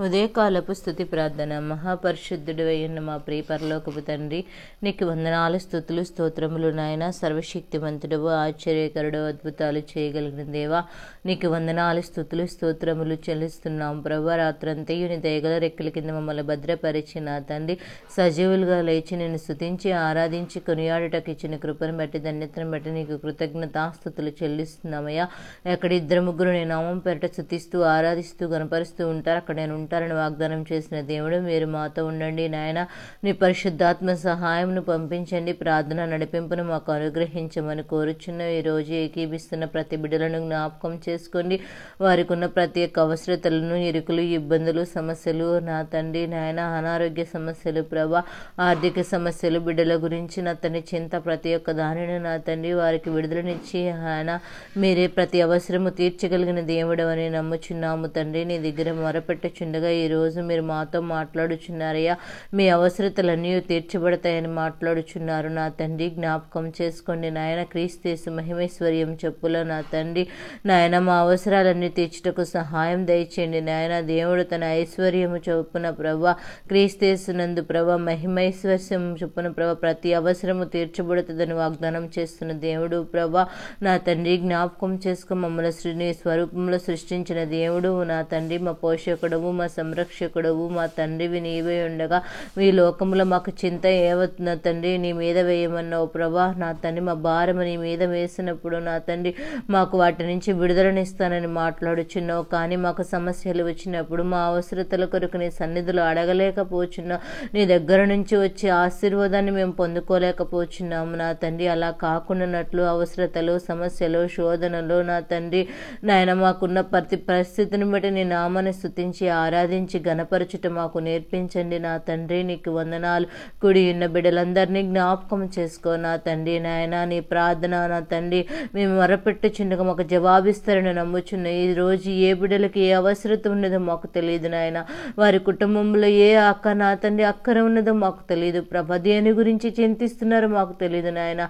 ఉదయకాలపు స్తుతి ప్రార్థన. మహాపరిశుద్ధుడు అయిన మా ప్రియ పరలోకపు తండ్రి, నీకు వందనాలు, స్తుతులు, స్తోత్రములు నాయన. సర్వశక్తిమంతుడవు, ఆశ్చర్యకరుడు, అద్భుతాలు చేయగలిగిన దేవా, నీకు వందనాలు, స్తుతులు, స్తోత్రములు చెల్లిస్తున్నాం ప్రభా. రాత్రంతయు నీ దయగల రెక్కల కింద మమ్మల్ని భద్రపరిచి నా తండ్రి సజీవులుగా లేచి నేను స్తుతించి ఆరాధించి కొనియాడుటకు ఇచ్చిన కృపను బట్టి, ధన్యతను బట్టి నీకు కృతజ్ఞతాస్తుతులు చెల్లిస్తున్నామయ్యా. ఎక్కడ ఇద్దరు ముగ్గురు నీ నామం పేరిట స్తుతిస్తూ ఆరాధిస్తూ గణపరుస్తూ ఉంటారు, అక్కడ నేను ఉంటారని వాగ్దానం చేసిన దేవుడు, మీరు మాతో ఉండండి నాయన. నీ పరిశుద్ధాత్మ సహాయంను పంపించండి, ప్రార్థన నడిపింపును మాకు అనుగ్రహించమని కోరుచున్న ఈ రోజు ఏకీభిస్తున్న ప్రతి బిడ్డలను జ్ఞాపకం చేసుకోండి. వారికి ఉన్న ప్రతి ఒక్క అవసరతలను, ఇరుకులు, ఇబ్బందులు, సమస్యలు నా తండ్రి నాయన, అనారోగ్య సమస్యలు ప్రభా, ఆర్థిక సమస్యలు, బిడ్డల గురించి నా తండ్రి చింత, ప్రతి ఒక్క దానిని నా తండ్రి వారికి విడుదలనిచ్చి ఆయన మీరే ప్రతి అవసరము తీర్చగలిగిన దేవుడు అని నమ్ముచున్నాము తండ్రి. నీ దగ్గర మొరపెట్టుచుండగా ఈరోజు మీరు మాతో మాట్లాడుచున్నారయ్యా. మీ అవసరతలన్నీ తీర్చబడతాయని మాట్లాడుచున్నారు నా తండ్రి. జ్ఞాపకం చేసుకోండి నాయన. క్రీస్తు మహిమేశ్వర్యం చెప్పులో నా తండ్రి నాయన మా అవసరాలన్నీ తీర్చుటకు సహాయం దయచేయండి నాయన. దేవుడు తన ఐశ్వర్యము చొప్పున ప్రభా, క్రీస్తేసునందు ప్రభా మహిమైశ్వర్యం చొప్పున ప్రభా ప్రతి అవసరము తీర్చబడుతుందని వాగ్దానం చేస్తున్న దేవుడు ప్రభా నా తండ్రి. జ్ఞాపకం చేసుకో, మమ్మల్ని స్వరూపంలో సృష్టించిన దేవుడు నా తండ్రి, మా పోషకుడవు, మా సంరక్షకుడవు, మా తండ్రివి నీవే ఉండగా ఈ లోకంలో మాకు చింత ఏవతున్న తండ్రి నీ మీద వేయమన్నావు ప్రభా నా తండ్రి. మా భారము నీ మీద వేసినప్పుడు నా తండ్రి మాకు వాటి నుంచి విడుదలనిస్తానని మాట్లాడుచున్నావు. కానీ మాకు సమస్యలు వచ్చినప్పుడు, మా అవసరతల కొరకు నీ సన్నిధిలో అడగలేకపోచున్నావు. నీ దగ్గర నుంచి వచ్చే ఆశీర్వాదాన్ని మేము పొందుకోలేకపోచున్నాము నా తండ్రి. అలా కాకుండానట్లు అవసరతలు, సమస్యలు, శోధనలు నా తండ్రి నాయన మాకున్న ప్రతి పరిస్థితిని బట్టి నీ నామాన్ని స్తుతించి ఆరాధించి గణపరచుట మాకు నేర్పించండి నా తండ్రి. నీకు వందనాలు. కుడి ఉన్న బిడ్డలందరినీ జ్ఞాపకం చేసుకో నా తండ్రి నాయన. నీ ప్రార్థన నా తండ్రి మేము మొరపెట్టుచుండగా మాకు జవాబిస్తారని నమ్ముచున్న ఈ రోజు ఏ బిడ్డలకి ఏ అవసరత ఉన్నదో మాకు తెలియదు నాయన. వారి కుటుంబంలో ఏ నా తండ్రి అక్కర ఉన్నదో మాకు తెలియదు ప్రభా. దేని గురించి చింతిస్తున్నారో మాకు తెలియదు నాయన.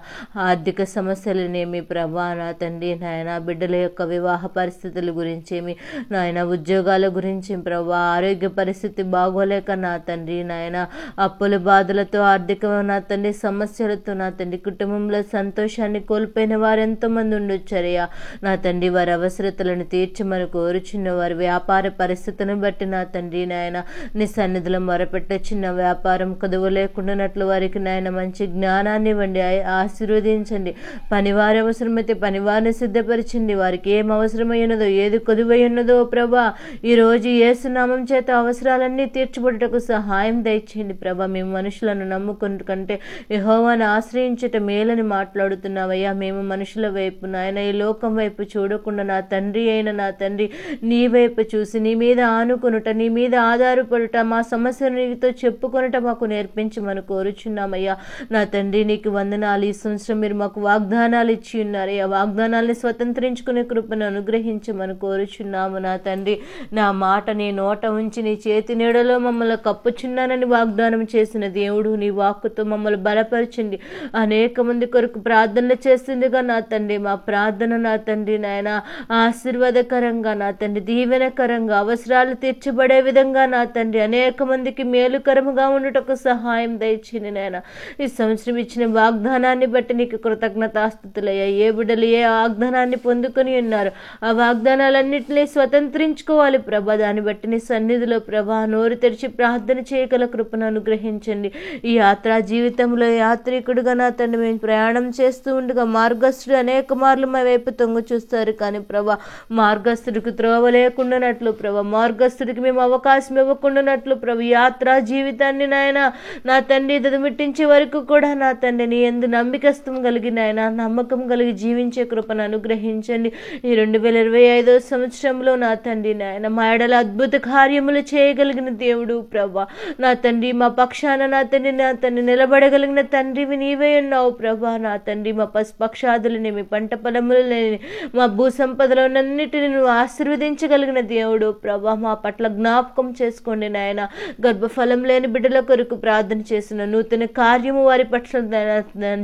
ఆర్థిక సమస్యలనేమి ప్రభా నా తండ్రి నాయన, బిడ్డల యొక్క వివాహ పరిస్థితుల గురించేమి నాయన, ఉద్యోగాల గురించి ప్రభా, ఆరోగ్య పరిస్థితి బాగోలేక నా తండ్రి నాయన, అప్పుల బాధలతో, ఆర్థిక నా తండ్రి సమస్యలతో నా తండ్రి కుటుంబంలో సంతోషాన్ని కోల్పోయిన వారు ఎంతో మంది ఉండొచ్చారయ్యా నా తండ్రి. వారి అవసరతలను తీర్చమని కోరుచున్న వారి వ్యాపార పరిస్థితిని బట్టి నా తండ్రి నాయన నీ సన్నిధిలో మొరపెట్టొచ్చిన వ్యాపారం కదువు లేకుండానట్లు వారికి నాయన మంచి జ్ఞానాన్ని ఇవ్వండి, ఆశీర్వదించండి. పనివారి అవసరమైతే పనివారిని సిద్ధపరచండి. వారికి ఏం అవసరమై ఉన్నదో, ఏది కొదువై ఉన్నదో ప్రభా ఈరోజు యేసునామం చేత అవసరాలన్నీ తీర్చబడుటకు సహాయం దయచేయండి ప్రభా. మేము మనుషులను నమ్ముకున్న కంటే యెహోవాను ఆశ్రయించుట మేలని మాట్లాడుతున్నావయ్యా. మేము మనుషుల వైపు నాయన, ఈ లోకం వైపు చూడకుండా నా తండ్రి అయిన నా తండ్రి నీ వైపు చూసి నీ మీద ఆనుకొనుట, నీ మీద ఆధారపడుట, మా సమస్యను నీతో చెప్పుకొనుట మాకు నేర్పించమని కోరుచున్నామయ్యా నా తండ్రి. నీకు వందనాలు. ఈ సంవత్సరం మీరు మాకు వాగ్దానాలు ఇచ్చి ఉన్నారయ్యా. వాగ్దానాల్ని స్వతంత్రించుకునే కృపను అనుగ్రహించమని కోరుచున్నాము నా తండ్రి. నా మాట నీ నోట ఉంచి నీ చేతి నీడలో మమ్మల్ని కప్పుచున్నానని వాగ్దానం చేసిన దేవుడు, నీ వాక్కుతో మమ్మల్ని బలపరచండి. అనేక మంది కొరకు ప్రార్థనలు చేస్తుందిగా నా తండ్రి, మా ప్రార్థన నా తండ్రి నాయన ఆశీర్వాదకరంగా నా తండ్రి, దీవెనకరంగా, అవసరాలు తీర్చబడే విధంగా నా తండ్రి అనేక మందికి మేలుకరముగా ఉండుటకు సహాయం దయచేయండి నాయన. ఈ సంవత్సరం ఇచ్చిన వాగ్దానాన్ని బట్టి నీకు కృతజ్ఞతాస్తుతులయ్యా. ఏ బిడ్డలు ఏ వాగ్దానాన్ని పొందుకొని ఉన్నారు ఆ వాగ్దానాలన్నింటినీ స్వతంత్రించుకోవాలి ప్రభా. దాన్ని బట్టి నీ సన్నిధిలో ప్రభా నోరు తెరిచి ప్రార్థన చేయగల కృపను అనుగ్రహించండి. ఈ యాత్రా జీవితంలో యాత్రికుడుగా నా తండ్రి మేము ప్రయాణం చేస్తూ ఉండగా మార్గస్థుడు అనేక మార్లు మా వైపు తొంగు చూస్తారు. కానీ ప్రభా మార్గస్థుడికి త్రోవ లేకుండానట్లు ప్రభా, మార్గస్థుడికి మేము అవకాశం ఇవ్వకుండానట్లు ప్రభు యాత్రా జీవితాన్ని నాయన నా తండ్రి దమిట్టించే వరకు కూడా నా తండ్రి నీ యందు నమ్మకత్వం కలిగి నాయన, నమ్మకం కలిగి జీవించే కృపను అనుగ్రహించండి. ఈ 2025 సంవత్సరంలో నా తండ్రి నాయన మా ఎడల అద్భుత కార్యములు చేయగలిగిన దేవుడు ప్రభా నా తండ్రి. మా పక్షాన నా తండ్రి నిలబడగలిగిన తండ్రివి నీవే ఉన్నావు ప్రభా నా తండ్రి. మా పక్షాదులనేమి, పంట పొలములు లేని, మా భూ సంపదలన్నిటిని నువ్వు ఆశీర్వదించగలిగిన దేవుడు ప్రభా. మా పట్ల జ్ఞాపకం చేసుకోండి నాయన. గర్భఫలం లేని బిడ్డల కొరకు ప్రార్థన చేసిన నూతన కార్యము వారి పట్ల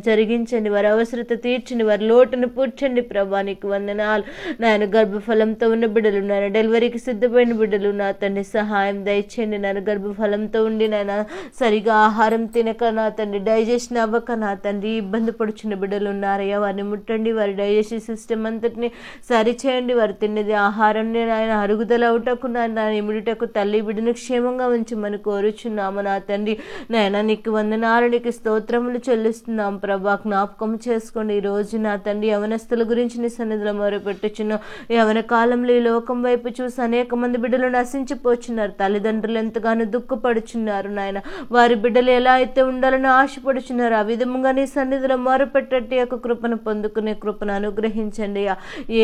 జరిగించండి. వారి అవసరత తీర్చండి, వారి లోటును పూడ్చండి ప్రభా. నీకు వందనాలు నాయన. గర్భఫలంతో ఉన్న బిడ్డలు నాయన, డెలివరీకి సిద్ధమైన బిడ్డలు నా తండ్రి సహాయం దయచేయండి. నాయన గర్భఫలంతో ఉండి నాయన సరిగా ఆహారం తినక నా తండ్రి డైజెషన్ అవ్వక నా తండ్రి ఇబ్బంది పడుచున్న బిడ్డలు ఉన్నారయ్యా, వారిని ముట్టండి. వారి డైజెషన్ సిస్టమ్ అంతటిని సరిచేయండి. వారు తిన్నది ఆహారాన్ని నాయన అరుగుదల అవుటకు నాయన ఇముడిటకు తల్లి బిడ్డను క్షేమంగా ఉంచమని కోరుచున్నాము నా తండ్రి. నాయన నీకు వందనాలు, నీకు స్తోత్రములు చెల్లిస్తున్నాం ప్రభా. జ్ఞాపకం చేసుకోండి ఈ రోజు నా తండ్రి యవనస్తుల గురించి నీ సన్నిధిలో మొరపెట్టుచున్నాం. యవన కాలంలో ఈ లోకం వైపు చూసి అనేక మంది బిడ్డలు నశించిపోచున్నారు. తల్లిదండ్రులు ఎంతగానో దుఃఖపడుచున్నారు నాయన. వారి బిడ్డలు ఎలా అయితే ఉండాలని ఆశపడుచున్నారు ఆ విధముగా నీ సన్నిధిలో మొరపెట్టేటి యొక్క కృపను పొందుకునే కృపను అనుగ్రహించండి.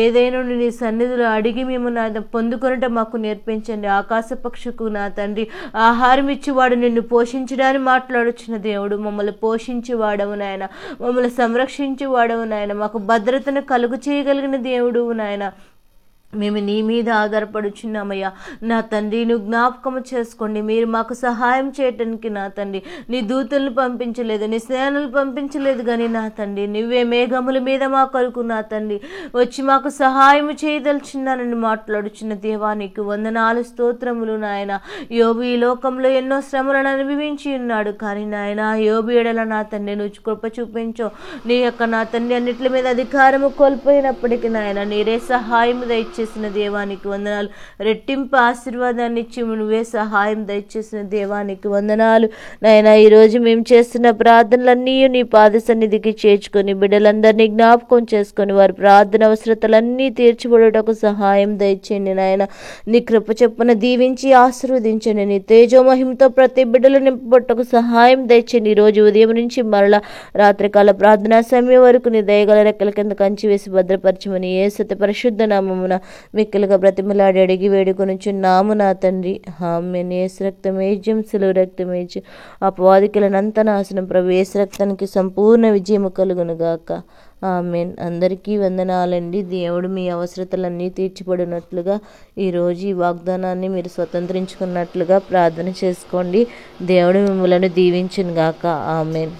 ఏదైనా నీ సన్నిధిలో అడిగి మేము నా పొందుకొనుట మాకు నేర్పించండి. ఆకాశ పక్షుకు నా తండ్రి ఆహారం ఇచ్చివాడు నిన్ను పోషించడానికి మాట్లాడుచున్న దేవుడు. మమ్మల్ని పోషించి వాడవు నాయన, మమ్మల్ని సంరక్షించి వాడవు నాయన, మాకు భద్రతను కలుగు చేయగలిగిన దేవుడు నాయన. మేము నీ మీద ఆధారపడుచున్నామయ్యా నా తండ్రి. నువ్వు జ్ఞాపకము చేసుకోండి. మీరు మాకు సహాయం చేయటానికి నా తండ్రి నీ దూతలను పంపించలేదు, నీ సేనలు పంపించలేదు, కానీ నా తండ్రి నువ్వే మేఘముల మీద మా కొరకు నా తండ్రి వచ్చి మాకు సహాయం చేయదలుచున్నానని మాట్లాడుచున్న దేవా నీకు వందనాలు స్తోత్రములు నాయన. యోబు ఈ లోకంలో ఎన్నో శ్రమలను అనుభవించి ఉన్నాడు, కానీ నాయన యోబు ఎడల నా తండ్రి నువ్వు కృప చూపించో. నీ యొక్క నా తండ్రి అన్నిటి మీద అధికారము కోల్పోయినప్పటికీ నాయన నీరే సహాయం దయచేసిన దేవానికి వందనాలు. రెట్టింపు ఆశీర్వాదాన్ని ఇచ్చి నువ్వే సహాయం దయచేసిన దేవానికి వందనాలు నాయన. ఈరోజు మేము చేస్తున్న ప్రార్థనలన్నీ నీ పాద సన్నిధికి చేర్చుకొని బిడ్డలందరినీ జ్ఞాపకం చేసుకొని వారి ప్రార్థన అవసరతలన్నీ తీర్చిబడుటకు సహాయం దయచేయండి నాయన. నీ కృప చొప్పున దీవించి ఆశీర్వదించండి. నీ తేజోమహిమతో ప్రతి బిడ్డలు నింపబట్టకు సహాయం దయచేయండి. ఈరోజు ఉదయం నుంచి మరలా రాత్రికాల ప్రార్థనా సమయం వరకు నీ దయగల రెక్కల కింద కంచి వేసి భద్రపరచమని యేసు పరిశుద్ధ నామమున మిక్కలుగా బ్రతిమలాడి అడిగి వేడుకొనుచున్నాము నా తండ్రి. ఆమేన్. యేసు రక్తమేజ్యం సిలువ రక్తమేజ్యం అపవాదికులనంత నాశనం ప్రభు యేసు రక్తానికి సంపూర్ణ విజయము కలుగును గాక. ఆమేన్. అందరికీ వందనాలండి. దేవుడు మీ అవసరతలన్నీ తీర్చిపడినట్లుగా ఈరోజు ఈ వాగ్దానాన్ని మీరు స్వతంత్రించుకున్నట్లుగా ప్రార్థన చేసుకోండి. దేవుడు మిమ్మల్ని దీవించును గాక. ఆమేన్.